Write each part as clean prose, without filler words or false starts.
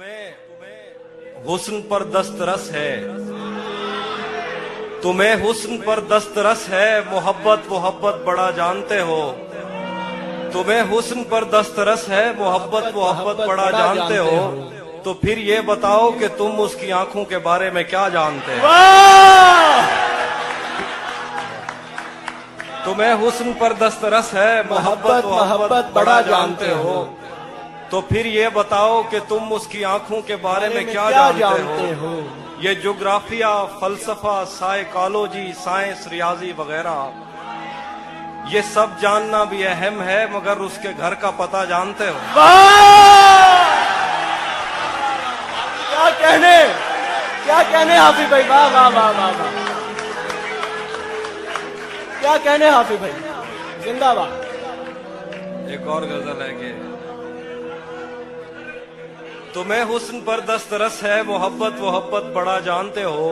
तुम्हें हुस्न पर दस्तरस है, तुम्हें हुस्न पर दस्तरस है, मोहब्बत मोहब्बत बड़ा जानते हो। तुम्हें हुस्न पर दस्तरस है, मोहब्बत मोहब्बत बड़ा जानते हो। तो फिर ये बताओ कि तुम उसकी आंखों के बारे में क्या जानते हो। तुम्हें हुस्न पर दस्तरस है, मोहब्बत मोहब्बत बड़ा जानते हो। तो फिर ये बताओ कि तुम उसकी आंखों के बारे में क्या जानते हो। ये ज्योग्राफिया, फलसफा, साइकोलॉजी, साइंस, रियाजी वगैरह ये सब जानना भी अहम है, मगर उसके घर का पता जानते हो। क्या कहने हाफिज भाई, वाह वाह वाह वाह वाह, क्या कहने हाफिज भाई, जिंदाबाद। एक और गजल है कि तुम्हें हुस्न पर दस्तरस है, मोहब्बत मोहब्बत बड़ा जानते हो।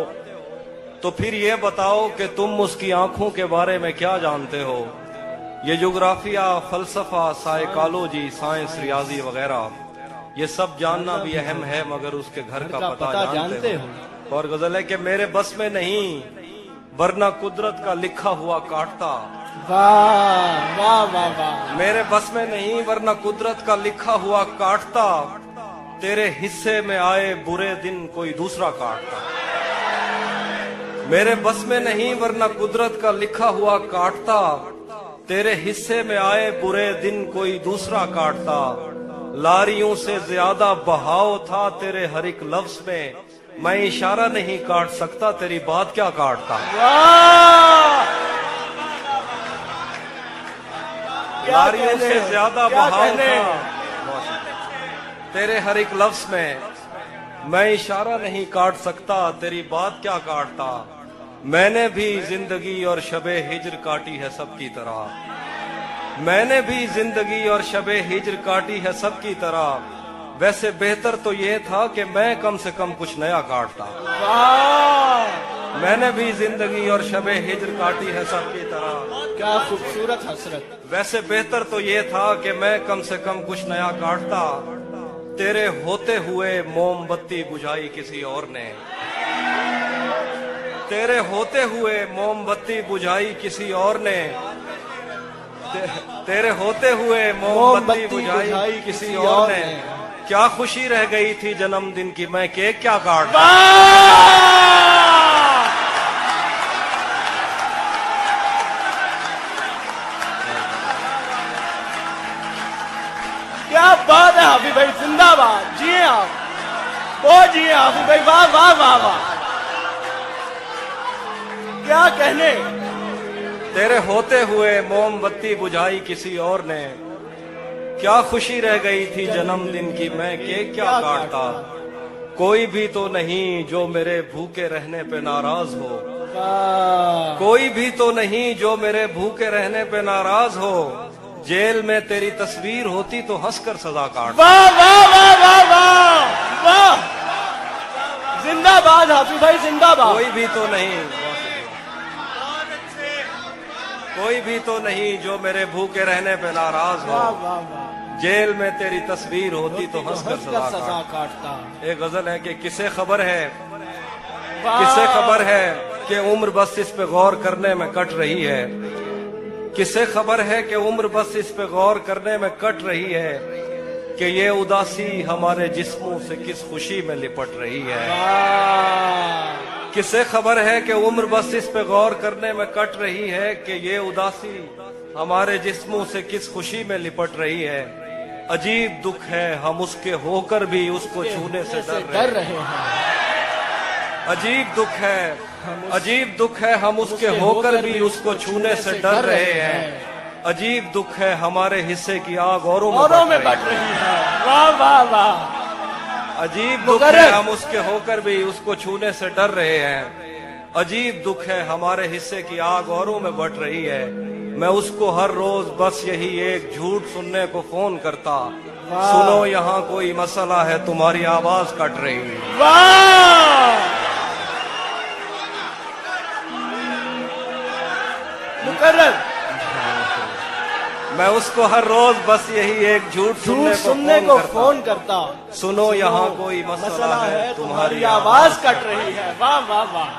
तो फिर ये बताओ कि तुम उसकी आंखों के बारे में क्या जानते हो। ये ज्योग्राफिया, फलसफा, साइकोलॉजी, साइंस, रियाजी वगैरह ये सब जानना भी अहम है, मगर उसके घर का पता जानते हो। और गजल है कि मेरे बस में नहीं, वरना कुदरत का लिखा हुआ काटता। वाह वाह वाह वाह, मेरे बस में नहीं, वरना कुदरत का लिखा हुआ काटता। तेरे हिस्से में आए बुरे दिन कोई दूसरा काटता। मेरे बस में नहीं, वरना कुदरत का लिखा हुआ काटता। तेरे हिस्से में आए बुरे दिन कोई दूसरा काटता। लारियों से ज्यादा बहाव था तेरे हर एक लफ्ज में, मैं इशारा नहीं काट सकता, तेरी बात क्या काटता। लारियों से ज्यादा बहाव था तेरे हर एक लफ्ज में, मैं इशारा नहीं काट सकता, तेरी बात क्या काटता। मैंने भी जिंदगी और शबे हिज्र काटी है सबकी तरह। मैंने भी जिंदगी और शबे हिज्र काटी है सबकी तरह। वैसे बेहतर तो ये था कि मैं कम से कम कुछ नया काटता। मैंने भी जिंदगी और शबे हिज्र काटी है सबकी तरह। क्या खूबसूरत हसरत। वैसे बेहतर तो ये था कि मैं कम से कम कुछ नया काटता। तेरे होते हुए मोमबत्ती बुझाई किसी और ने। तेरे होते हुए मोमबत्ती बुझाई किसी और ने। तेरे होते हुए मोमबत्ती बुझाई किसी और ने। क्या खुशी रह गई थी जन्मदिन की, मैं केक क्या काटता। क्या बात है हाफिज भाई, जिंदाबाद। जिए आप, वो जिए हाफिज भाई, वाह वाह वाह वाह, क्या कहने। तेरे होते हुए मोमबत्ती बुझाई किसी और ने। क्या खुशी रह गई थी जन्मदिन की, मैं केक क्या काटता। कोई भी तो नहीं जो मेरे भूखे रहने पे नाराज हो। कोई भी तो नहीं जो मेरे भूखे रहने पे नाराज हो। जेल में तेरी तस्वीर होती तो हंसकर सजा काट। वाह वाह वाह वाह वाह वाह, जिंदाबाद हाफिज भाई, जिंदाबाद। कोई भी तो नहीं, कोई भी तो नहीं जो मेरे भूखे रहने पे नाराज हो। वाह वाह वाह, जेल में तेरी तस्वीर होती तो हंसकर सजा काटता। एक गजल है कि किसे खबर है, किसे खबर है कि उम्र बस इस पे गौर करने में कट रही है। किसे खबर है कि उम्र बस इस पे गौर करने में कट रही है, कि ये उदासी हमारे जिस्मों से किस खुशी में लिपट रही है। किसे खबर है कि उम्र बस इस पे गौर करने में कट रही है, कि ये उदासी हमारे जिस्मों से किस खुशी में लिपट रही है। अजीब दुख है हम उसके होकर भी उसको छूने से डर रहे हैं। अजीब दुख है, अजीब दुख है हम उसके होकर भी उसको छूने से डर रहे हैं। अजीब दुख है हमारे हिस्से की आग औरों में बढ़ रही है। वाह वाह वाह, अजीब दुख है हम उसके होकर भी उसको छूने से डर रहे हैं। अजीब दुख है हमारे हिस्से की आग औरों में बढ़ रही है। मैं उसको हर रोज बस यही एक झूठ सुनने को फोन करता। सुनो यहाँ कोई मसला है, तुम्हारी आवाज कट रही है। वाह, मुकर्रर। मैं उसको हर रोज बस यही एक झूठ सुनने को फोन करता। सुनो यहाँ कोई मसला है, तुम्हारी आवाज कट रही है। वाह वाह वाह,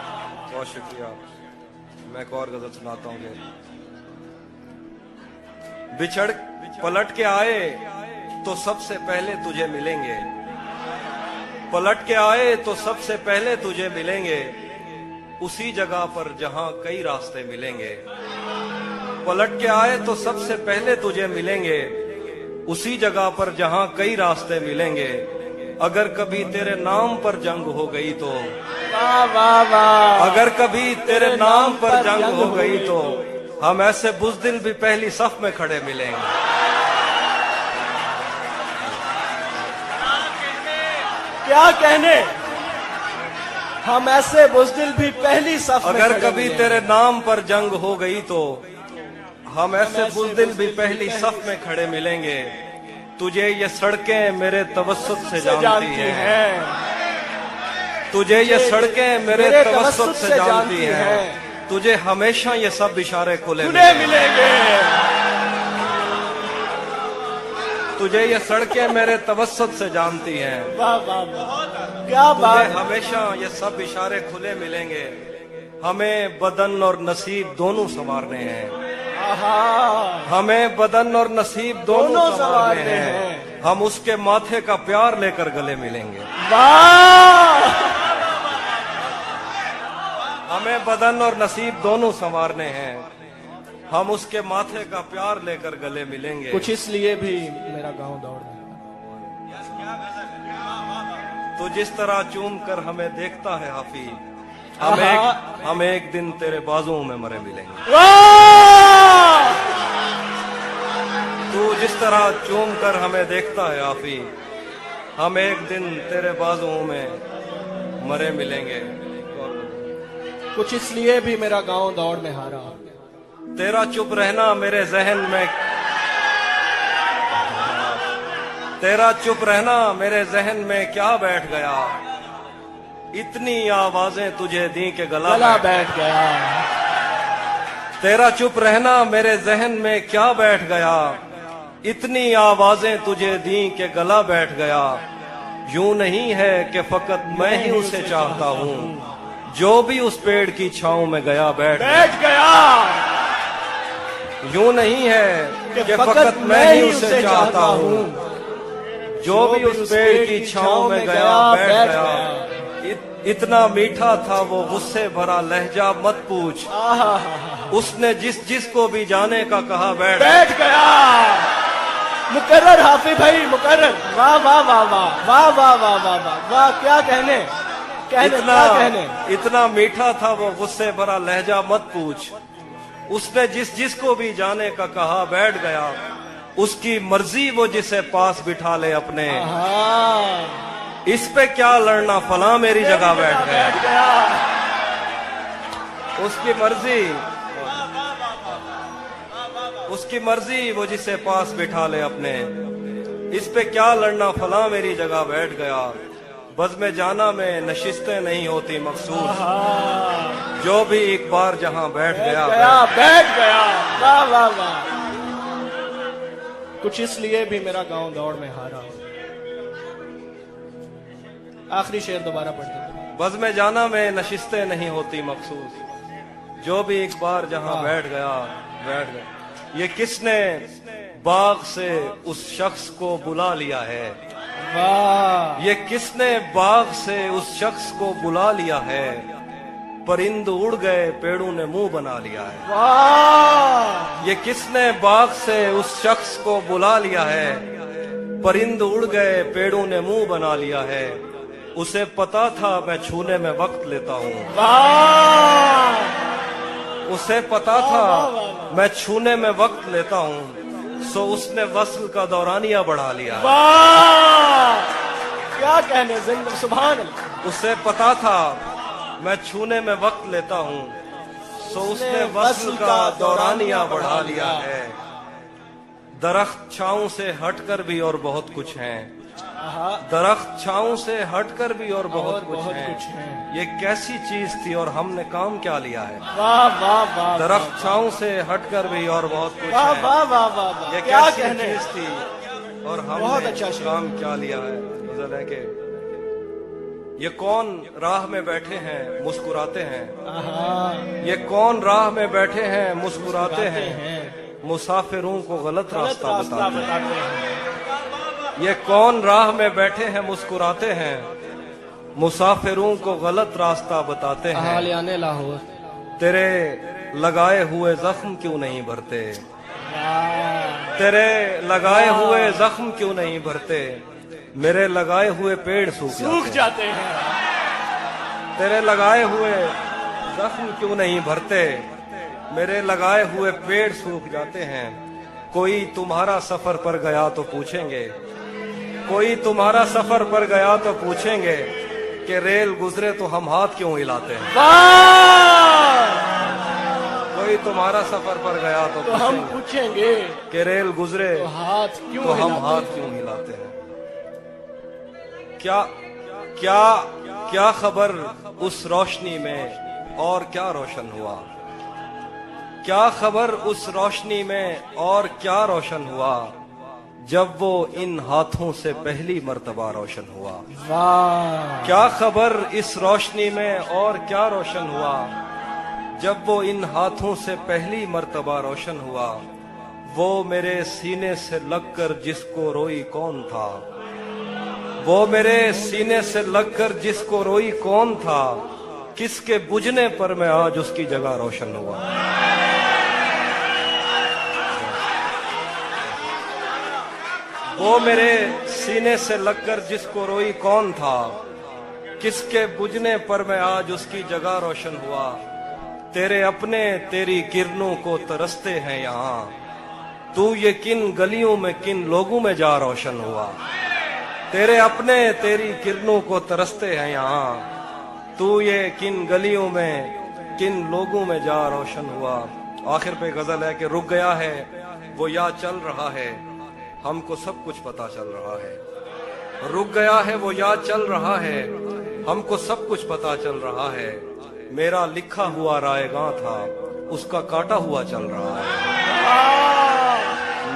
बहुत शुक्रिया। मैं एक और गजल सुनाता हूँ। बिछड़ पलट के आए तो सबसे पहले तुझे मिलेंगे, पलट के आए तो सबसे पहले तुझे मिलेंगे, उसी जगह पर जहां कई रास्ते मिलेंगे। पलट के आए तो सबसे पहले तुझे मिलेंगे, उसी जगह पर जहां कई रास्ते मिलेंगे। अगर कभी तेरे नाम पर जंग हो गई तो, वाह वाह वाह, अगर कभी तेरे नाम पर जंग हो गई तो हम ऐसे बुज़दिल भी पहली सफ में खड़े मिलेंगे। क्या कहने, हम ऐसे बुज़दिल भी पहली सफ में अगर खड़े कभी मिलेंगे। तेरे नाम पर जंग हो गई तो हम ऐसे बुज़दिल भी पहली सफ में खड़े मिलेंगे। तुझे ये सड़कें मेरे तवस्सुत से जानती हैं, तुझे ये सड़कें मेरे तवस्सुत से जानती हैं। तुझे हमेशा ये सब इशारे खुले मिलेंगे। तुझे ये सड़कें मेरे तवस्सुत से जानती हैं। वाह वाह वाह, क्या तुझे बात। हमेशा ये सब इशारे खुले मिलेंगे। हमें बदन और नसीब दोनों संवारने हैं, आहा, हमें बदन और नसीब दोनों दोनों संवारने संवारने हैं। हैं। हम उसके माथे का प्यार लेकर गले मिलेंगे। वाह, हमें बदन और नसीब दोनों संवारने हैं। हम उसके माथे का प्यार लेकर गले मिलेंगे। कुछ इसलिए भी मेरा गांव दौड़ रहा तो जिस तरह चूम कर हमें देखता है हाफिज, आहा। हम एक दिन तेरे बाजुओं में मरे मिलेंगे। वाह, तू जिस तरह चूम कर हमें देखता है हाफिज, हम एक दिन तेरे बाजुओं में मरे मिलेंगे। कुछ इसलिए भी मेरा गांव दौड़ में हारा। तेरा चुप रहना मेरे जहन में, तेरा चुप रहना मेरे जहन में क्या बैठ गया। इतनी आवाजें तुझे दी के गला बैठ गया। तेरा चुप रहना मेरे जहन में क्या बैठ गया। इतनी आवाजें तुझे दी के गला बैठ गया। यूं नहीं है कि फकत मैं ही उसे चाहता हूँ, जो भी उस पेड़ की छांव में गया बैठ गया। यूं नहीं है कि फकत मैं ही उसे चाहता हूँ, जो भी उस पेड़ की छांव में गया बैठ गया। इतना मीठा था वो गुस्से भरा लहजा मत पूछ, उसने जिस को भी जाने का कहा बैठ गया। मुकर्रर हाफिज भाई, मुकर्रर। वाह वाह वाह वाह वाह वाह वाह वाह वाह वाह, क्या कहने, क्या कहने। इतना मीठा था वो गुस्से भरा लहजा मत पूछ, उसने जिस को भी जाने का कहा बैठ गया। उसकी मर्जी वो जिसे पास बिठा ले अपने, इस पे क्या लड़ना फला मेरी जगह बैठ गया। उसकी मर्जी वो जिसे पास बिठा ले अपने, इस पे क्या लड़ना फला मेरी जगह बैठ गया। बज़्म जाना में नशिस्तें नहीं होती मखसूस, जो भी एक बार जहां बैठ गया। वाह वाह वाह। कुछ इसलिए भी मेरा गांव दौड़ में हारा। आखिरी शेर दोबारा पढ़ते हैं। बज़्म जाना में नशिस्तें नहीं होती मखसूस, जो भी एक बार जहां बैठ गया बैठ गया। ये किसने बाग से उस शख्स को बुला लिया है, वाह। ये किसने बाग से उस शख्स को बुला लिया है। परिंद उड़ गए पेड़ों ने मुंह बना लिया है। वाह। ये किसने बाग से उस शख्स को बुला लिया है। परिंद उड़ गए पेड़ों ने मुंह बना लिया है। उसे पता था मैं छूने में वक्त लेता हूँ, उसे पता था मैं छूने में वक्त लेता हूँ, सो उसने वस्ल का दौरानिया बढ़ा लिया। वाह, क्या कहने, जिंदा सुभान अल्लाह। उसे पता था मैं छूने में वक्त लेता हूँ, सो उसने वस्ल का दौरानिया बढ़ा लिया है। दरख्त छांव से हटकर भी और बहुत कुछ हैं, आहा, दरख्त छांव से हटकर भी और बहुत कुछ बहुत है। कुछ है। ये कैसी चीज थी और हमने काम क्या लिया है। वाह वाह वाह, दरख्त छांव से हटकर भी और बहुत कुछ वाह है। वाह वाह वाह वाह, ये क्या कैसी कहने। चीज थी और बहुत हमने अच्छा शेर। काम क्या लिया है। गजल है कि ये कौन राह में बैठे हैं मुस्कुराते हैं। आहा, ये कौन राह में बैठे हैं मुस्कुराते हैं। हैं। मुसाफिरों को गलत गलत रास्ता रास्ता बताते हैं। बताते हैं। ये कौन राह में बैठे हैं मुस्कुराते हैं। मुसाफिरों को गलत रास्ता बताते हैं। हालियाने लाहौर। तेरे लगाए हुए जख्म क्यों नहीं भरते। वाह, तेरे लगाए हुए जख्म क्यों नहीं भरते। मेरे लगाए हुए पेड़ सूख सूख जाते जाते हैं। हैं। तेरे लगाए हुए जख्म क्यों नहीं भरते। मेरे लगाए हुए पेड़ सूख जाते हैं। कोई तुम्हारा सफर पर गया तो पूछेंगे। कोई तुम्हारा सफर पर गया तो पूछेंगे कि रेल गुजरे तो हम हाथ क्यों हिलाते हैं। वाह, कोई तुम्हारा सफर पर गया तो तो हम पूछेंगे पूछेंगे कि रेल गुजरे तो हाथ क्यों तो हम हिलाते हाथ क्यों हिलाते हैं। क्या क्या क्या खबर उस रोशनी में और क्या रोशन हुआ। क्या खबर उस रोशनी में और क्या रोशन हुआ। जब वो इन हाथों से पहली मर्तबा रोशन हुआ। वाह, क्या खबर इस रोशनी में और क्या रोशन हुआ। जब वो इन हाथों से पहली मर्तबा रोशन हुआ। वो मेरे सीने से लगकर जिसको रोई कौन था। वो मेरे सीने से लगकर जिसको रोई कौन था। किसके बुझने पर मैं आज उसकी जगह रोशन हुआ। वो मेरे सीने से लगकर जिसको रोई कौन था। किसके बुझने पर मैं आज उसकी जगह रोशन हुआ। तेरे अपने तेरी किरणों को तरसते हैं यहाँ। तू ये किन गलियों में किन लोगों में जा रोशन हुआ। तेरे अपने तेरी किरणों को तरसते हैं यहाँ। तू ये किन गलियों में किन लोगों में जा रोशन हुआ। आखिर पे गजल है कि रुक गया है वो या चल रहा है। हमको सब कुछ पता चल रहा है। रुक गया है वो या चल रहा है। हमको सब कुछ पता चल रहा है। मेरा लिखा हुआ रायगां था उसका काटा हुआ चल रहा है।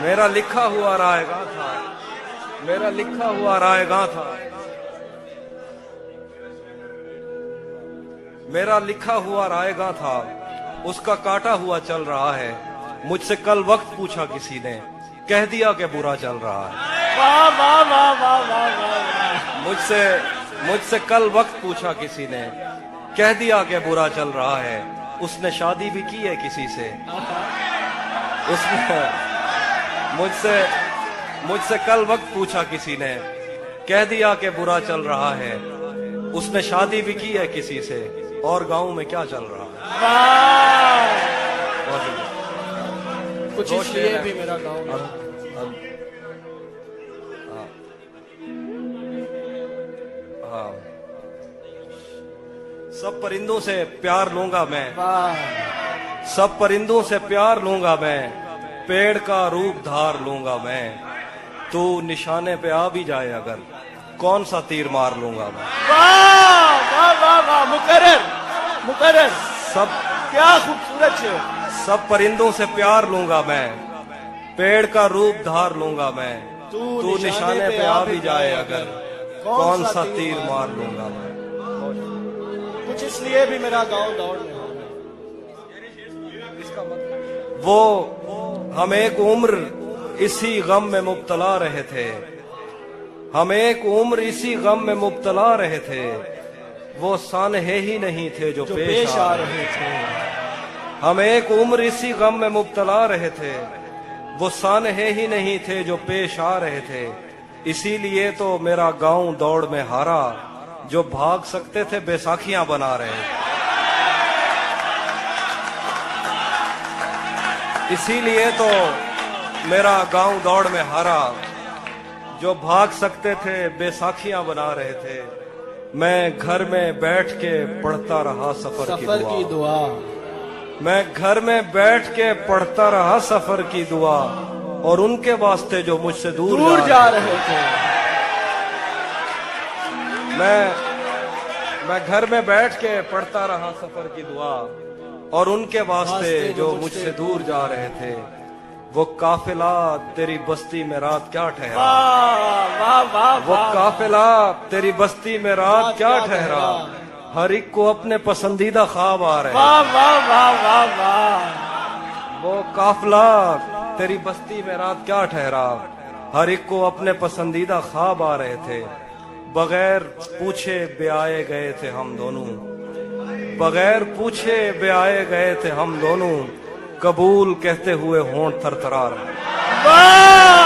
मेरा लिखा हुआ रायगां था। मेरा लिखा हुआ रायगां था। मेरा लिखा हुआ रायगां था उसका काटा हुआ चल रहा है। मुझसे कल वक्त पूछा किसी ने कह दिया कि बुरा चल रहा है। वाह वाह वाह वाह वाह वाह, मुझसे कल वक्त पूछा किसी ने कह दिया कि बुरा चल रहा है। उसने शादी भी की है किसी से। उसने मुझसे कल वक्त पूछा किसी ने कह दिया कि बुरा चल रहा है। उसने शादी भी की है किसी से और गांव में क्या चल रहा है। वाह, बहुत कुछ दो इसलिए शेर भी हैं। मेरा गाँव है। हाँ। सब परिंदों से प्यार लूंगा मैं। वाह, सब परिंदों से प्यार लूंगा मैं। पेड़ का रूप धार लूंगा मैं। तू निशाने पे आ भी जाए अगर कौन सा तीर मार लूंगा मैं। वाह वाह वाह वाह, मुकर्रर मुकर्रर, सब क्या खूबसूरत शेर। सब परिंदों से प्यार लूंगा मैं। पेड़ का रूप धार लूंगा मैं। तू निशाने पे आ भी जाए अगर कौन सा तीर मार लूंगा मैं। कुछ इसलिए भी मेरा गांव दौड़ में है। वो हम एक उम्र इसी गम में मुब्तला रहे थे। हम एक उम्र इसी गम में मुब्तला रहे थे। वो सानहे ही नहीं थे जो पेश आ रहे थे। हम एक उम्र इसी गम में मुब्तला रहे थे। वो सानहे ही नहीं थे जो पेश आ रहे थे। इसीलिए तो मेरा गांव दौड़ में हारा। जो भाग सकते थे बैसाखियां बना रहे थे। इसीलिए तो मेरा गांव दौड़ में हारा। जो भाग सकते थे बैसाखियां बना रहे थे। मैं घर में बैठ के पढ़ता रहा सफर की दुआ। मैं घर में बैठ के पढ़ता रहा सफर की दुआ। और उनके वास्ते जो मुझसे दूर जा रहे थे। मैं घर में बैठ के पढ़ता रहा सफर की दुआ, और उनके वास्ते जो मुझसे दूर जा रहे थे, वो काफिला तेरी बस्ती में रात क्या ठहरा, वाह वाह वाह वो वाह काफिला तेरी बस्ती में रात क्या ठहरा, हर एक को अपने पसंदीदा ख्वाब आ रहे, वाह वाह वाह वाह वाह वो काफिला तेरी बस्ती में रात क्या ठहरा, हर एक को अपने पसंदीदा ख्वाब आ रहे थे, बगैर पूछे ब्याए गए थे हम दोनों, बगैर पूछे ब्याए गए थे हम दोनों, कबूल कहते हुए होंठ थरथरा रहे। वाह